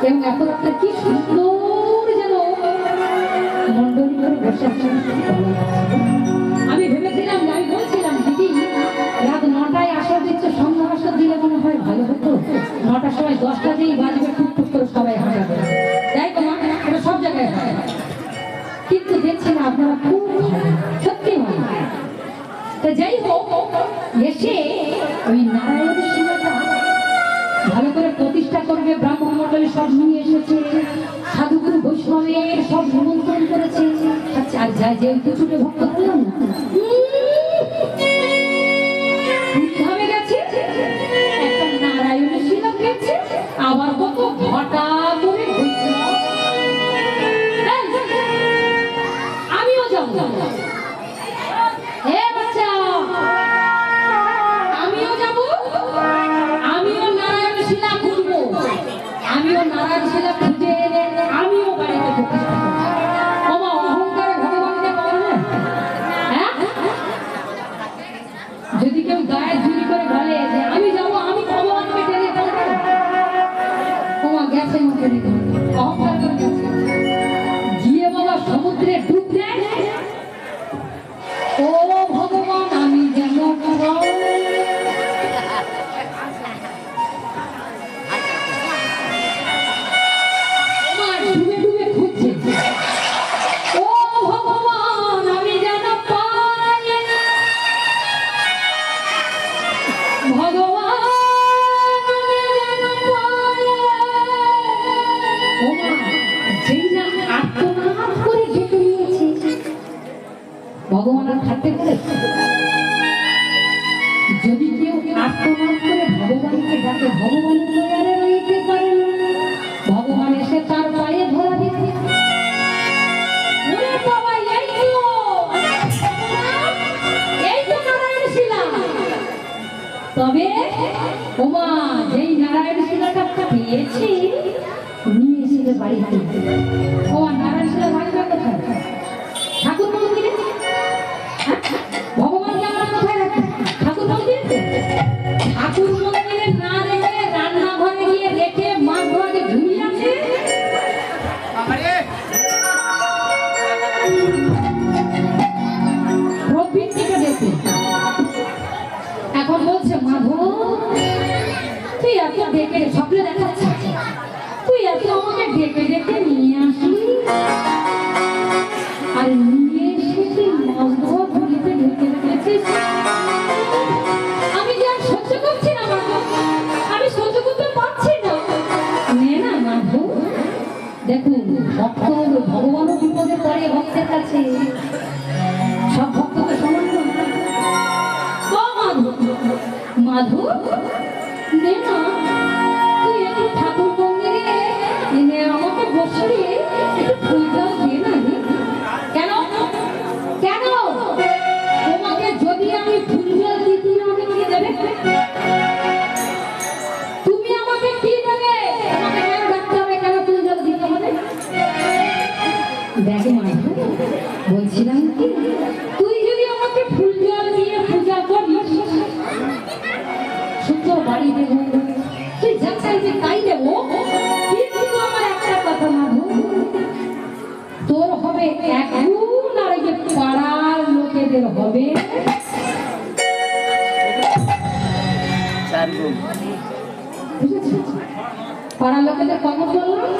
এবং এত রাত্রে কি সুন্দর যেন মন্ডলী করে বসে আছেন। আমি ভেবেছিলাম, আমি বলছিলাম দিদি রাত 9টায় আসর দিচ্ছে, সন্ধ্যা আসর দিলে মনে হয় ভালো হতো। 9টার সময় 10টা দিয়েই বাজবে, টুকটুক করে সবাই হাঁটাবে, তাই তো মা? এটা সব জায়গায় হয়, কিন্তু দেখছি না আপনারা খুব সত্যি ভালো। তো যাই হোক, এসে ওই নারায়ণ শিলাটা ভালো করে প্রতিষ্ঠা করবে, ব্রাহ্মণ মণ্ডলী সব নিয়ে এসেছে, সাধুগুরু বৈষ্ণবের সব নিমন্ত্রণ করেছে। আচ্ছা, আর যাই যে ছুটে ভক্ত করলাম না, উদ্ধামে গেছে, একটা নারায়ণ শিলা গেছে, আবার কত ঘটা করে আমিও যাবো। আমিও যাবো, আমিও নারায়ণ শিলা খুঁজবো, আমিও নারায়ণ শিলা খুঁজে এনে আমিও বাড়িতে প্রতিষ্ঠা করবো। ওমা, অহংকারে ভগবানকে পাওয়া যায়? হ্যাঁ, যদি কেউ গায়ে চুরি করে বলে যে আমি যাবো, আমি ভগবানকে টেনে করবো, ওমা গেছে মুখে অহংকার করে গেছে, গিয়ে বাবা সমুদ্রে ডুব দেয়। ও ভগবান, আমি যেন ডুবে ডুবে খুঁজছে, ও ভগবান আমি যেন পাই, ভগবান আমি যেন পাই। ও মা, যেই না আত্মনাদ করে ডেকে নিয়েছে, ভগবান আর থাকতে পারে? যদি কেউ আত্মনাদ করে ভগবানকে ডাকে, ভগবান দয়ারে রইতে পারে না, ভগবান এসে তার পায়ে ধরা দিতে। ওরে বাবা, এই তো নারায়ণ শিলা। তবে ওমা, যেই নারায়ণ শিলাটা পেয়েছি নিয়ে এসে বাড়িতে, ও নারায়ণ শিলা থাকবে কোথায়? ঠাকুর মন্দিরে। ভগবানকে আমরা কোথায় রাখি? ঠাকুর মন্দিরে। ঠাকুর মন্দিরে না রেখে রান্নাঘরে গিয়ে রেখে মাছ ধোয়াকে ঝুলিয়ে আছে। প্রবৃত্তিটা দেখে এখন বলছে, মাধব তুই এত ডেকে স্বপ্নে দেখাচ্ছিস, তুই এত আমাকে ডেকে ডেকে নিয়ে আসলি, আর নিয়ে এসে তুই মাছ ধোয়া ঝুলিতে ঢেকে রেখেছিস। আমি যে আর সহ্য করছি না মাধব, আমি সহ্য করতে পারছি না। নে না মাধব, দেখুন ভক্ত ভগবানও বিপদে পড়ে ভক্তের কাছে, সব ভক্তকে সমান না। মাধব নে না, তুই একটু ঠাকুর মন্দিরে এনে আমাকে বসিয়ে একটু ফুল দাও, দে না। কেন কেন তোমাকে যদি আমি ফুল জল দিই, আমাকে কি দেবে? তুমি আমাকে কি দেবে? আমাকে কেন ডাকতে হবে, কেন ফুল জল দিতে হবে? দেখো মাধব, বলছিলাম কি, তুই যদি আমাকে ফুল জল দিয়ে পূজা করিস, সুন্দর বাড়ি দেবো, তুই যা চাইবি তাই দেবো। কিন্তু আমার একটা কথা মাধব, তোর হবে এক গুণ, আর এই যে পাড়ার লোকেদের হবে 4 গুণ। পাড়ার লোকেদের কত বললাম?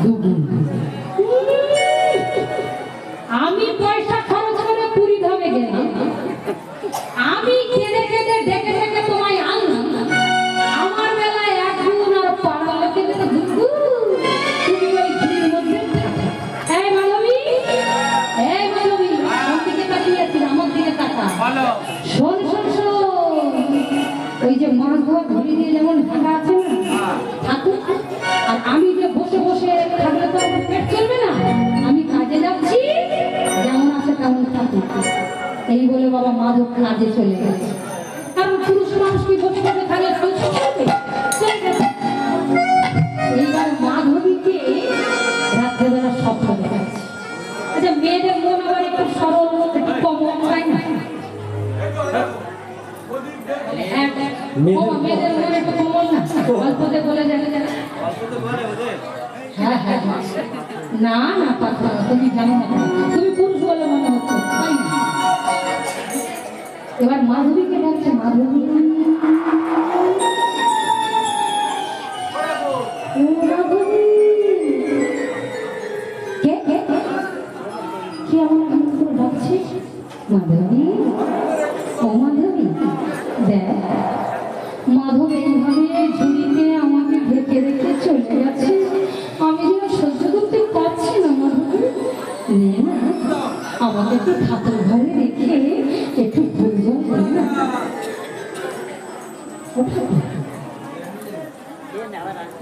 2 গুণ। আমি পয়সা খরচ করে পুরী ধামে গেলাম, আমি কেঁদে কেঁদে ডেকে ডেকে তোমায় আনলাম, আমার বেলায় 1 গুণ, আর পাড়ার লোকেদের 2 গুণ। তুমি ওই ঘুরির মধ্যে এই মাধবী, এই মাধবী, আমার দিকে তাকিয়েছিল, আমার দিকে তাকা, শোন শোন শোন, ওই যে মাছ ধোয়া ঘড়ি দিয়ে যেমন ঢাকা আছে না ঠাকুর, আর আমি যে বসে বসে থাকলে তো আমার পেট চলবে না, আমি কাজে যাচ্ছি, যেমন আছে তেমন ঠাকুর। এই বলে বাবা মাধব কাজে চলে গেছে। কারণ পুরুষ মানুষ কি বসে বসে থাকলে চলছে? এইবার মাধবীকে রাত্রেবেলা স্বপ্ন দেখাচ্ছে। আচ্ছা, মেয়েদের মন আবার একটু সরল, একটু কমন, তাই না? মেয়েদের মন একটু কমন না, অল্পতে বলে যায়। হ্যাঁ হ্যাঁ না না পাখা তুমি জানো না, তুমি পুরুষ বলে মনে হচ্ছে তাই না? এবার মাধবীকে ডাকছে, মাধবী ও মাধবী, কে কে কি আমার করে ডাকছে? মাধবী ও মাধবী, দেখ মাধবী এইভাবে ঝুড়িতে আমাকে ঢেকে রেখে চলে গেছে, আমি যেন সহ্য করতে পারছি না। মাধবী নে না, আমাকে একটু ঠাকুর ঘরে রেখে একটু প্রয়োজন করি না।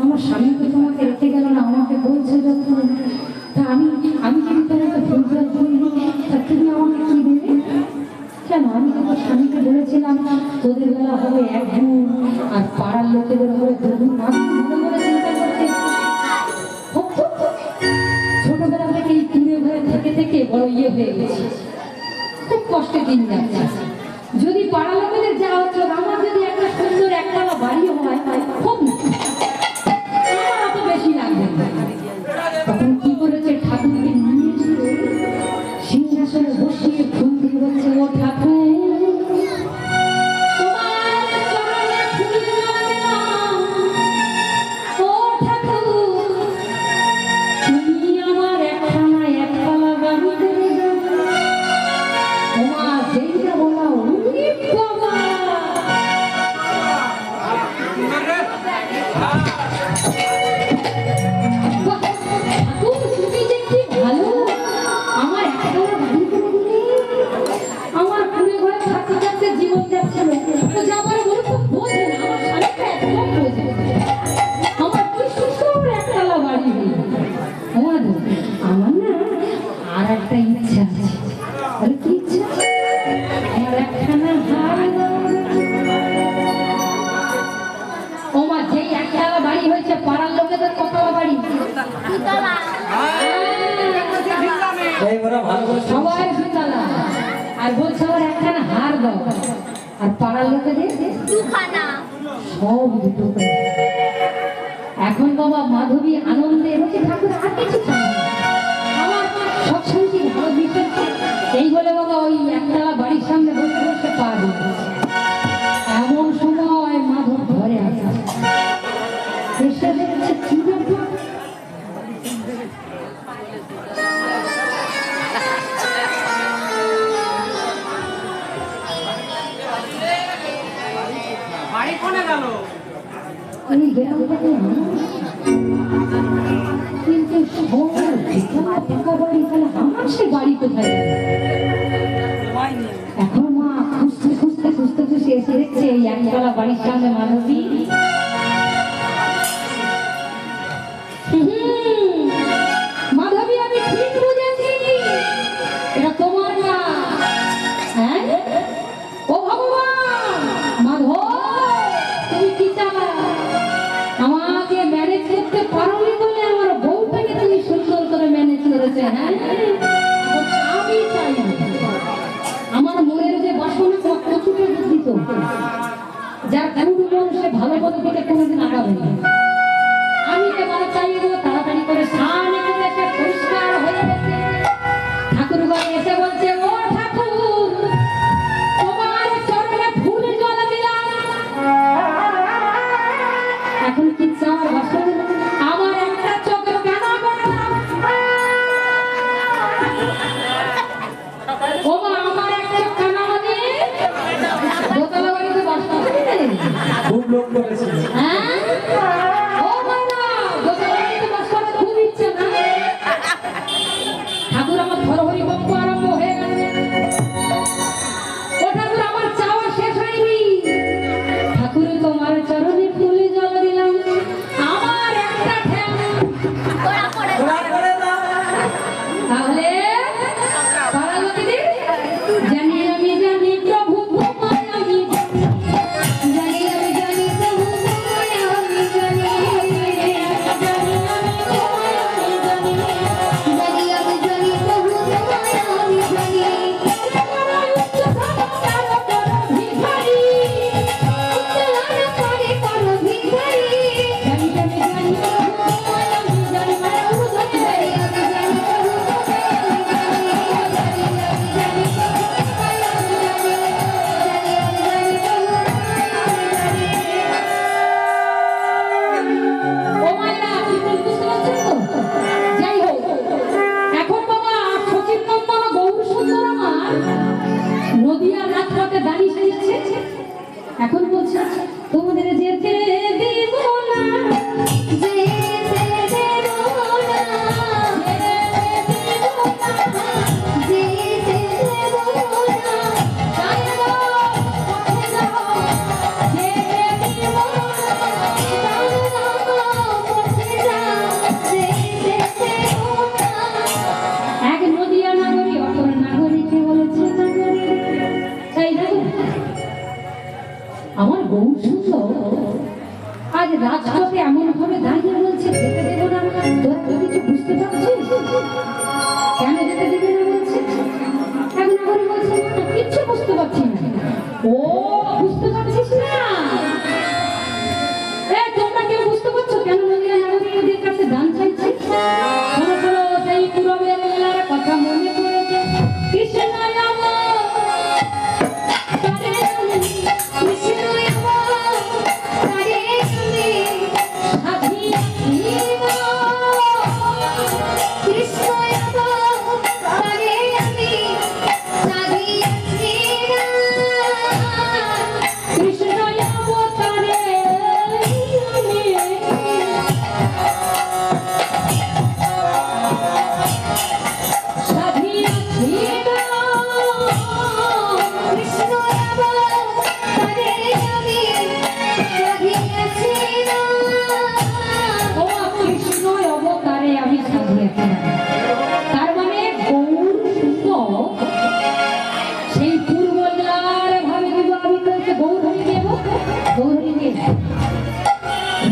আমার স্বামী তো তোমাকে রেখে গেল না, আমাকে বলছে যখন, তা আমি যদি তোমাকে প্রয়োজন করি তা তুমি আমাকে কি দেবে? কেন, আমি তোমার স্বামীকে বলেছিলাম তোদের বেলা হবে এক গুণ আর পাড়ার লোকেদের হবে দুগুণ। আমি মনে মনে চিন্তা করছি, ছোটবেলা থেকে এই কুড়ে ঘরে থেকে থেকে বড় ইয়ে হয়ে গেছে, খুব কষ্টে দিন যাচ্ছে। যদি পাড়া লোকেদের যা হচ্ছে, আমার যদি একটা সুন্দর একতলা বাড়ি হয় খুব আমার অত বেশি লাগবে না। তখন কি করেছে, ঠাকুরকে নিয়েছিল সিংহাসনে বসিয়ে ফুল দিয়ে বলছে, ও ঠাকুর সবাই সুতলা আর বলছে আমার একখানা হার দাও, আর পাড়ার লোকেদের সব দুটো। এখন বাবা মাধবী আনন্দে বলছে, ঠাকুর আর কিছু চাই না, আমার সবসময় ভালো দিচ্ছে। এই বলে বাবা ওই একতলা বাড়ির সামনে বসে বসে পা দিচ্ছে। এমন সময় মাধব ঘরে আসে, এসে দেখছে কি ব্যাপার, কিন্তু আমার সে বাড়ি কোথায়? এখন মা খুঁজতে খুঁজতে খুঁজতে খুঁজতে এসে দেখছে এই একতলা বাড়ির সামনে মাধবী। মাধবী আমি ঠিক বুঝেছি, এটা তোমার না। হ্যাঁ ও ভগবান, মাধব তুমি কি চাও? আমাকে ম্যানেজ করতে পারোনি বলে আমার বউটাকে তুমি সুন্দর করে ম্যানেজ করেছে। হ্যাঁ আমি চাই আমার মনের যে বাসনা কচুকে দিত, যার কুড়ু মন সে ভালো পথে থেকে কোনোদিন আগাবে না। আমি এবার চাইব তাড়াতাড়ি করে স্নান করে সে পরিষ্কার হয়ে গেছে। ঠাকুর ঘরে এসে বলছে, ও ঠাকুর তোমার চরণে ফুল জল দিলাম, এখন কি চার বছর আমার একটা চোখ কেন করলাম? ও মা আমার একটা চোখ কেন মানে দোতলা বাড়িতে বাস করতে খুব লোক করেছে। হ্যাঁ ও মা না দোতলা বাড়িতে বাস করার খুব ইচ্ছে না। ঠাকুর আমার ধরহরি বক্ষ আরম্ভ হয়ে গেছে। ও ঠাকুর আমার চাওয়া শেষ হয়নি। ঠাকুর তোমার চরণে ফুল জল দিলাম, আমার একটা ঠ্যাং তাহলে পাড়া লোকেদের জানি আমি জানি প্রভু তোমায় আমি জানি আমি জানি প্রভু রাজপথে দাঁড়িয়ে সেজেছে, এখন বলছে তোমাদের যেতে দিব না, যেতে দেব না, যেতে দেব না, যাইব পথে যাব, যেতে দিব না, যাইব পথে যাব, যেতে দেব না। এক নদিয়া নাগরী অপর নাগরীকে বলেছে তাই না, আমার বউ সুন্দর আজ রাজপথে এমন ভাবে দাঁড়িয়ে বলছে যেতে দেবো না, তোরা তো কিছু বুঝতে পারছিস কেন যেতে দেবে না বলছে? এক নাগরী বলছে কিচ্ছু বুঝতে পারছি না। ও বুঝতে পারছিস না? তোমরা কেউ বুঝতে পারছো কেন নদিয়া নাগরিকদের কাছে দান চাইছে? শোনো শোনো, সেই পুরবের মেলার কথা মনে পড়েছে। কৃষ্ণ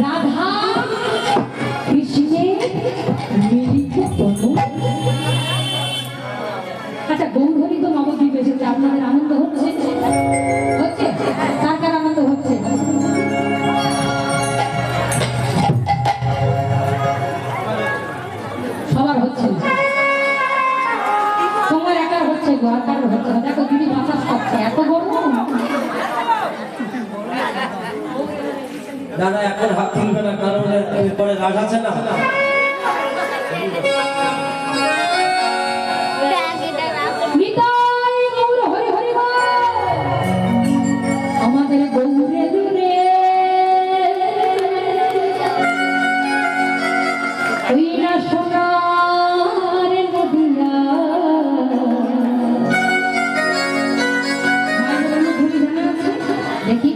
রাধা কৃষ্ণের মিলিত তনু। আচ্ছা, গৌরহরি তো নবদ্বীপ এসেছে, আপনাদের আনন্দ হচ্ছে? হচ্ছে? কার কার আনন্দ হচ্ছে? সবার হচ্ছে, তোমার একার হচ্ছে গো, আর কারোর হচ্ছে না। দেখো দিদি বাতাস পাচ্ছে, এত গরম। দাদা এখন হাত তুলবে না, কারণ পরে রাগ আছে না। আমাদের গৌরে দূরে ওই না সোনার নদিয়া, দেখি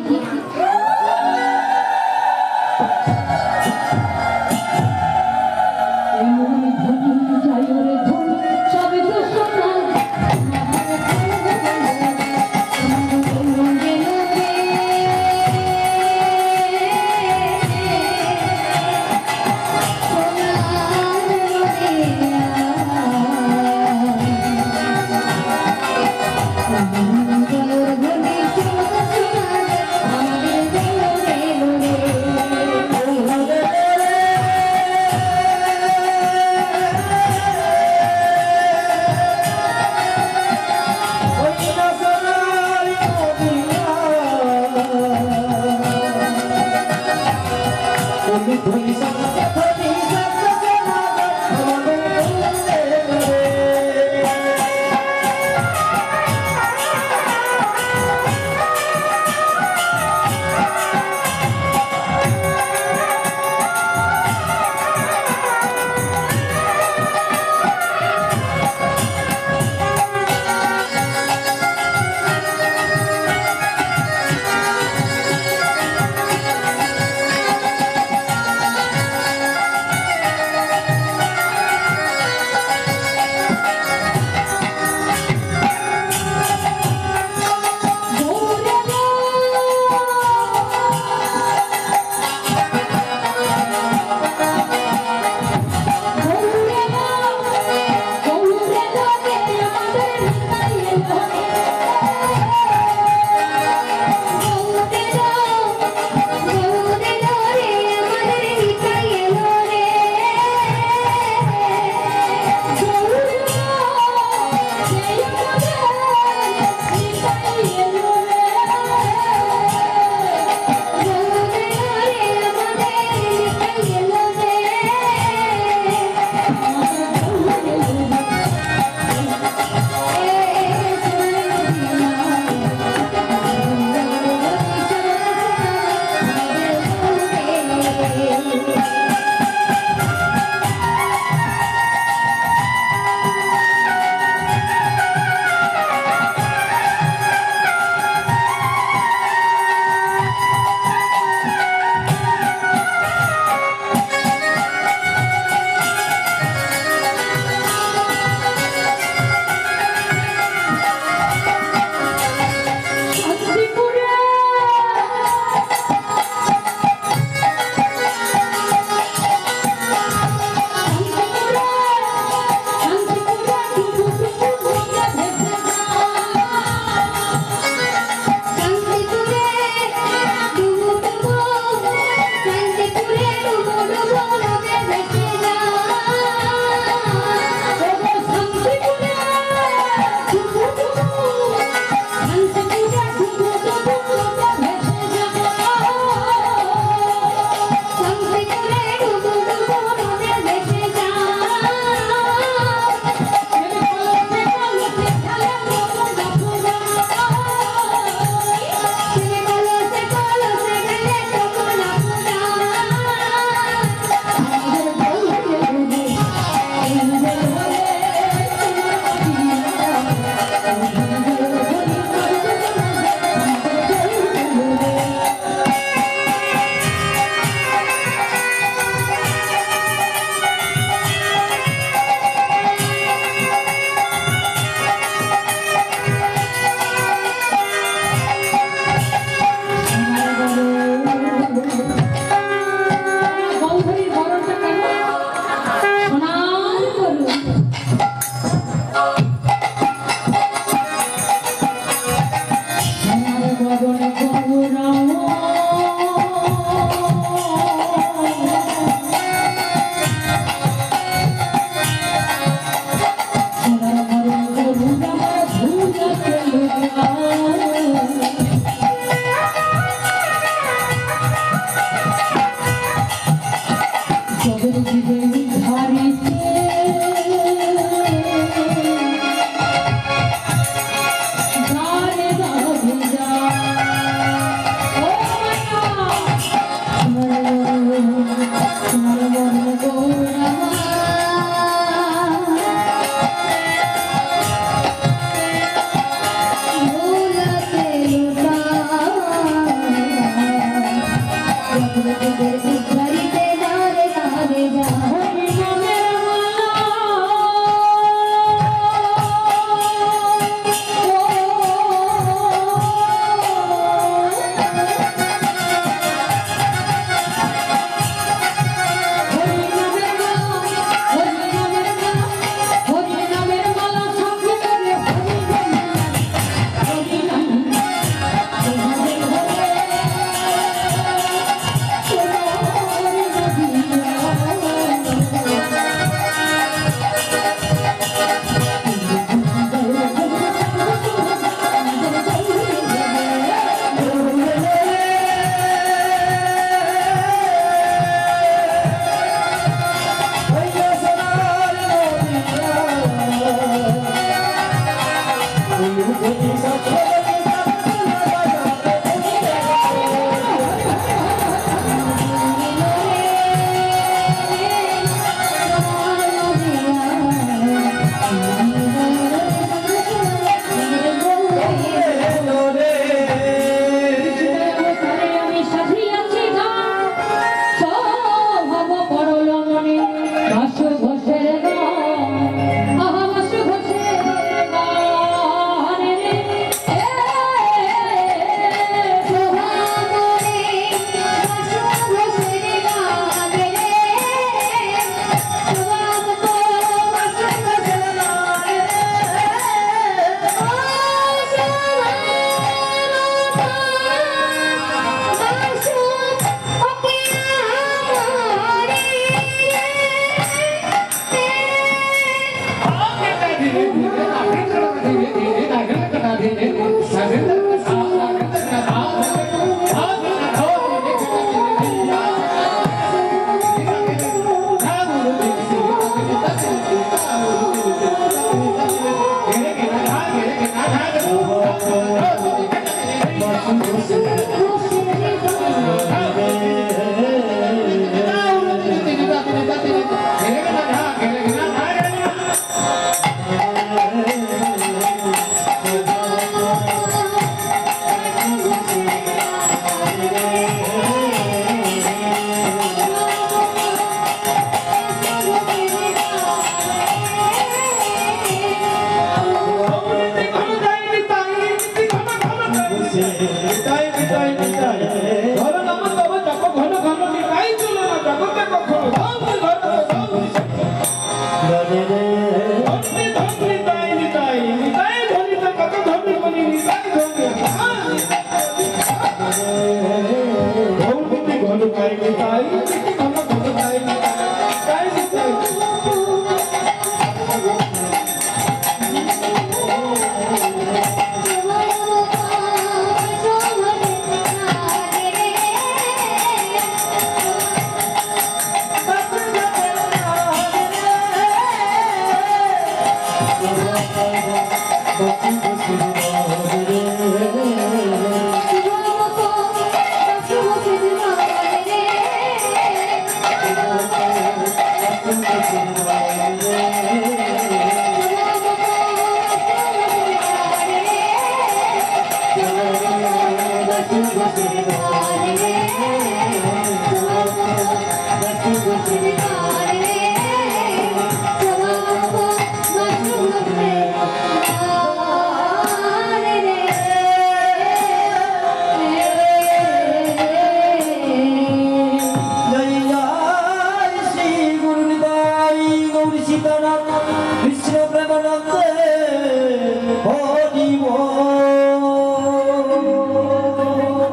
ওই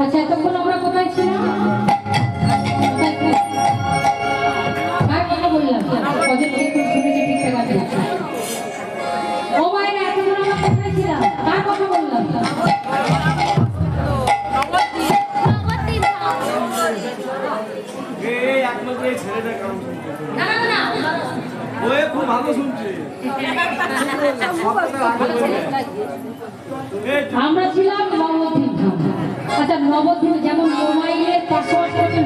আচ্ছা এতক্ষণ আমরা কোথায় ছিলাম? কার কথা বললাম? কজন কে কোন শুনেছে ঠিকঠাক আছে? ও মায়েরা এতক্ষণ আমরা কোথায় ছিলাম? কার কথা বললাম? খুব ভালো শুনছি। আমরা ছিলাম নবদ্বীপ ধাম। আচ্ছা নবদ্বীপ যেমন মোবাইলের পাসওয়ার্ড করছেন,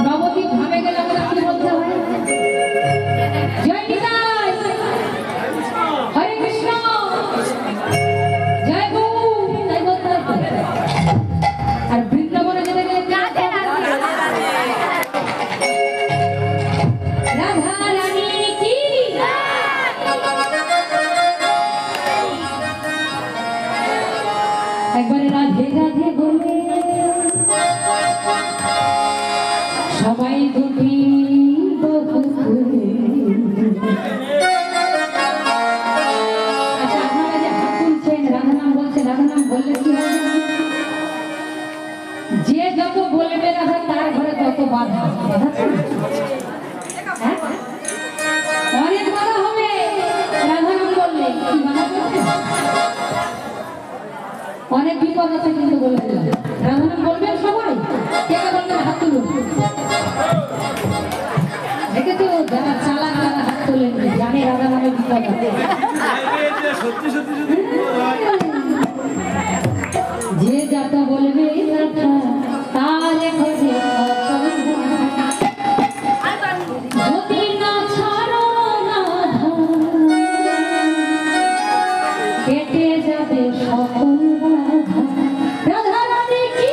নবদ্বীপ ধামে গেলে আমরা কি বলতে হয়? জয় নিতাই, হরে কৃষ্ণ, জয় গৌর, তাই বলতে হয়। আর বৃন্দাবনে যেতে গেলে রাধা রানী কি একবারে রাধে রাধে বলে সবাই দুটি আচ্ছা আপনারা যে হাত তুলছেন রাধা নাম বলছেন, রাধা নাম বললে কি হবে? যে যত বলবে রাধা তার ঘরে তত বাধা। বাধা তো না? হ্যাঁ? অনেক বাধা হবে রাধা নাম বললে। কি বাধা করছে? অনেক বিপদ আছে কিন্তু বলে দিলাম। রাধা নাম বলবেন সবাই? কে কে বলবেন হাত তুলুন। দেখেছো যারা চালাক তারা হাত তোলেন, জানে রাধা নামের বিপদ আছে। সত্যি সত্যি যদি যে যত বলবে রাধা তার ঘরে যদি না ছাড়ো রাধা কেটে যাবে সকল বাধা। রাধা রাধে কি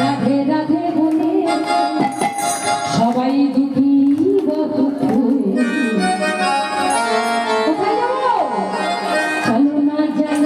রাধে রাধে বলে সবাই দুটি কোথায় যাবো? চলো না যাই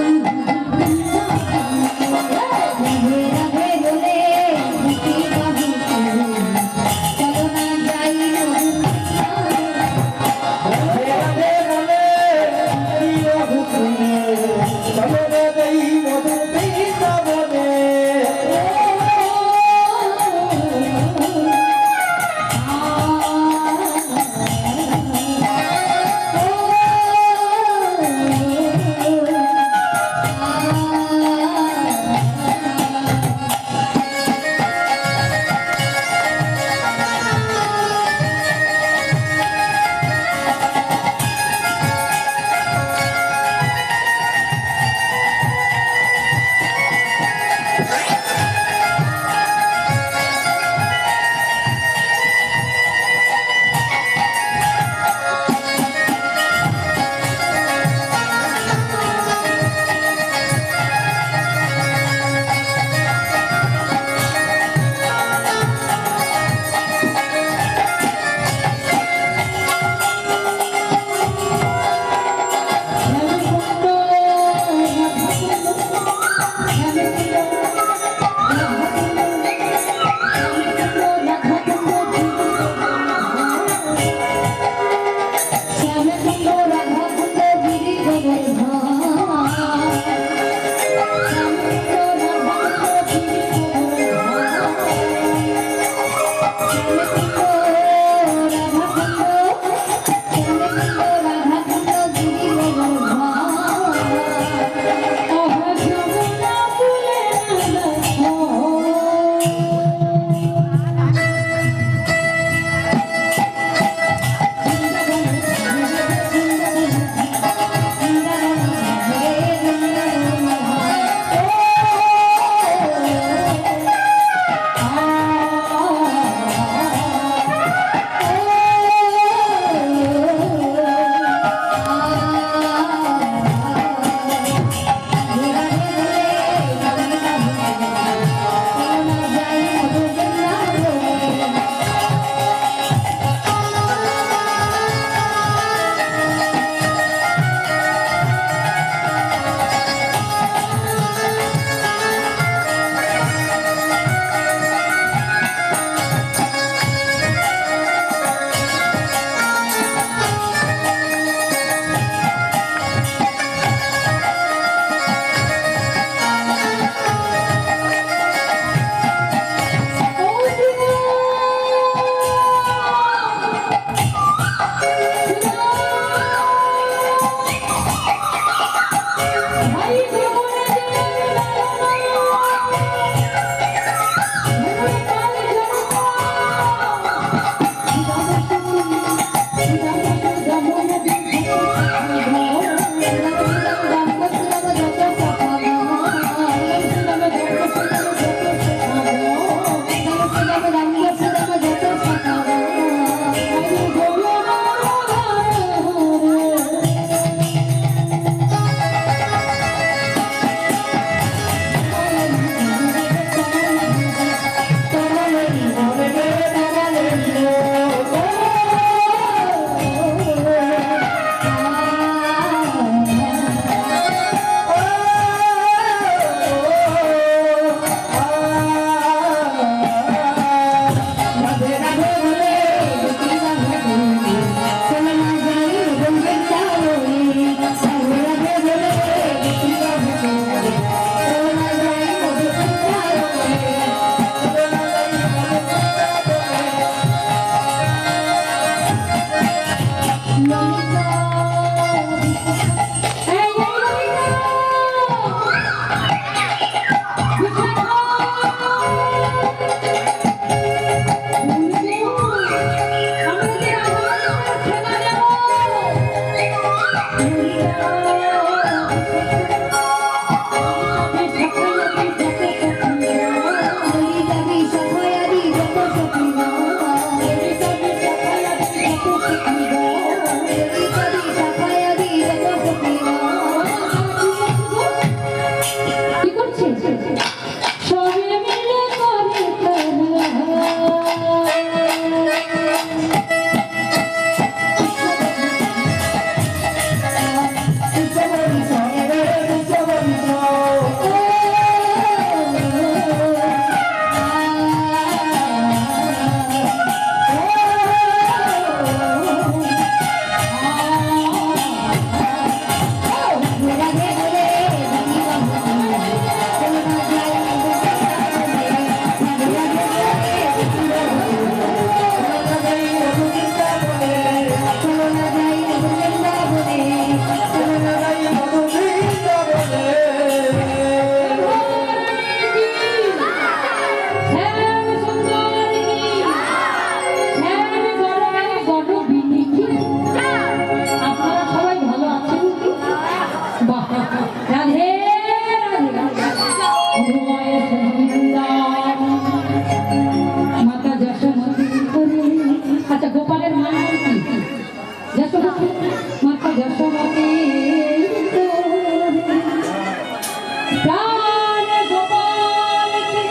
প্রাণ গোপালকে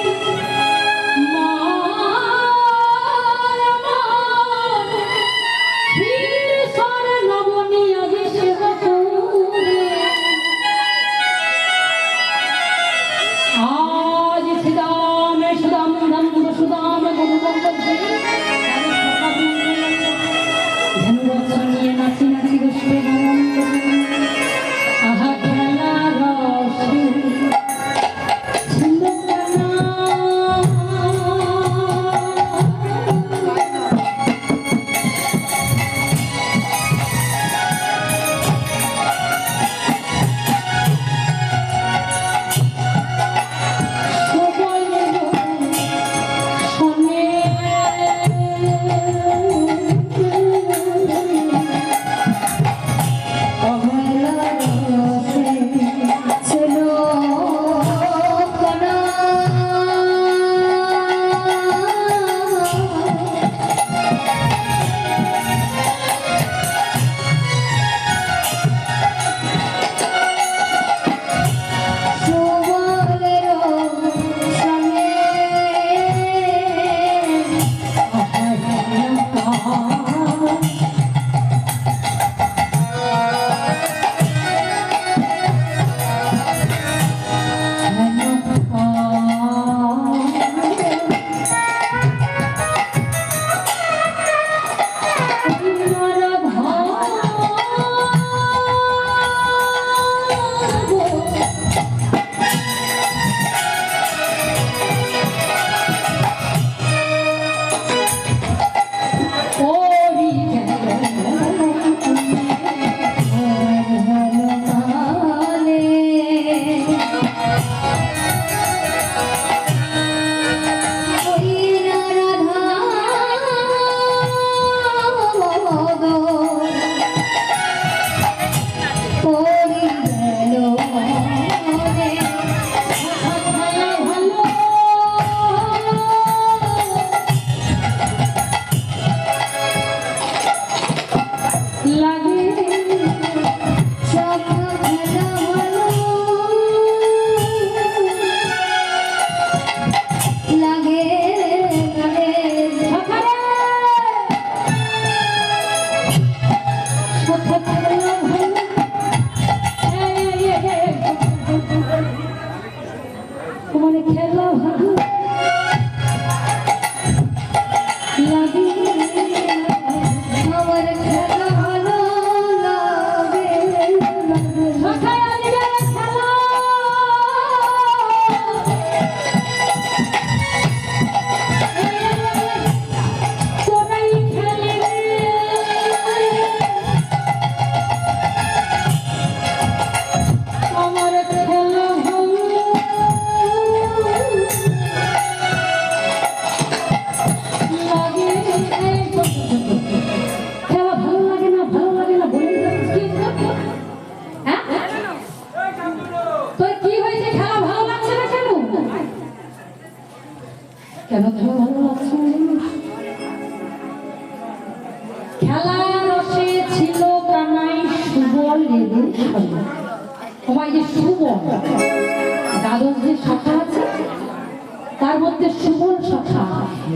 মার মার ক্ষীর নবনী অভিষেক করে আজ সুদাম সুদাম ধন সুদাম মধুবন্ধ ধনুবছনিয়ে নাচি নাচি বসবে আহা খেলা রস ছিল না কেন খেলা ভালো লাগছে খেলা রসে ছিল কানাই সুবল লেবুর সাজা তোমায় যে সুবল দ্বাদশ যে শাখা আছে তার মধ্যে সুবল শাখা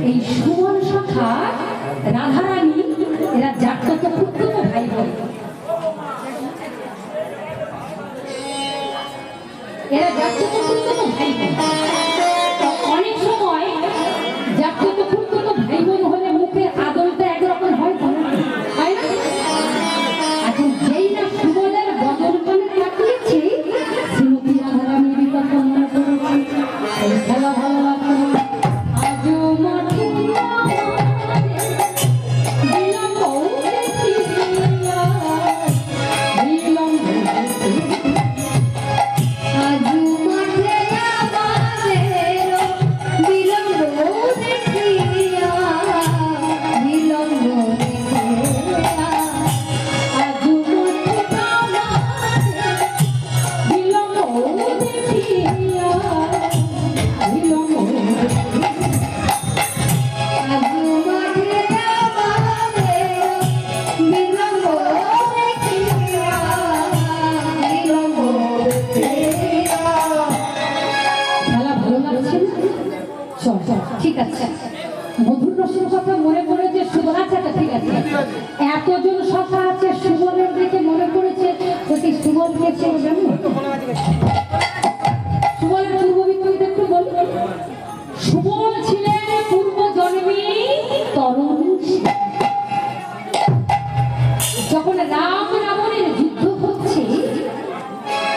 এই সুবল শাখা রাধারানী এরা জাগ্রত পুত্র ভাই বোন এরা জাগ্রত পুত্র ভাই বোন অনেক সময় জাগ্রত পুত্র ভাই বোন হলে মুখের আদলটা একরকম হয় তাই না এখন যেই না সুবলের বদল মানে তাকিয়েছি শ্রীমতী রাধারানী বিকল্প মনে করেছি এই খেলা ভালো লাগতো আজও মাঠে বিলম্ব দেখিয়া বিলম্ব আজও মাঠে আমাদের বিলম্ব দেখিয়া বিলম্ব দেখিয়া আজও মাঠে আমাদের বিলম্ব দেখিয়া বিলম্ব আজও মাঠে আমাদের বিলম্ব দেখিয়া বিলম্ব দেখিয়া ঠিক আছে, মধুর রসের কথা মনে পড়েছে সুবল। আচ্ছা আচ্ছা, ঠিক আছে, এতজন সভা আছে, সুবলের দেখে মনে পড়েছে যদি সুবল কে ছিল জানো? সুবলের পূর্ববিত্ত একটু বলি। সুবল ছিলেন পূর্ব জন্মী তরুণ। যখন রাম রাবণের যুদ্ধ হচ্ছে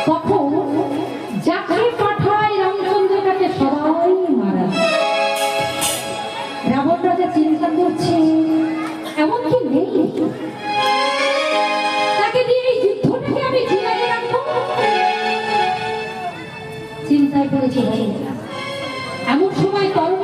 তখন যাকে পাঠায় রামচন্দ্র তাকে সবাই মারা। রাবণ রাজা চিন্তা করছে এমন কি নেই তাকে দিয়ে এই যুদ্ধটাকে আমি জিয়াই রাখবো। চিন্তায় পড়েছে। এমন সময় তরুণ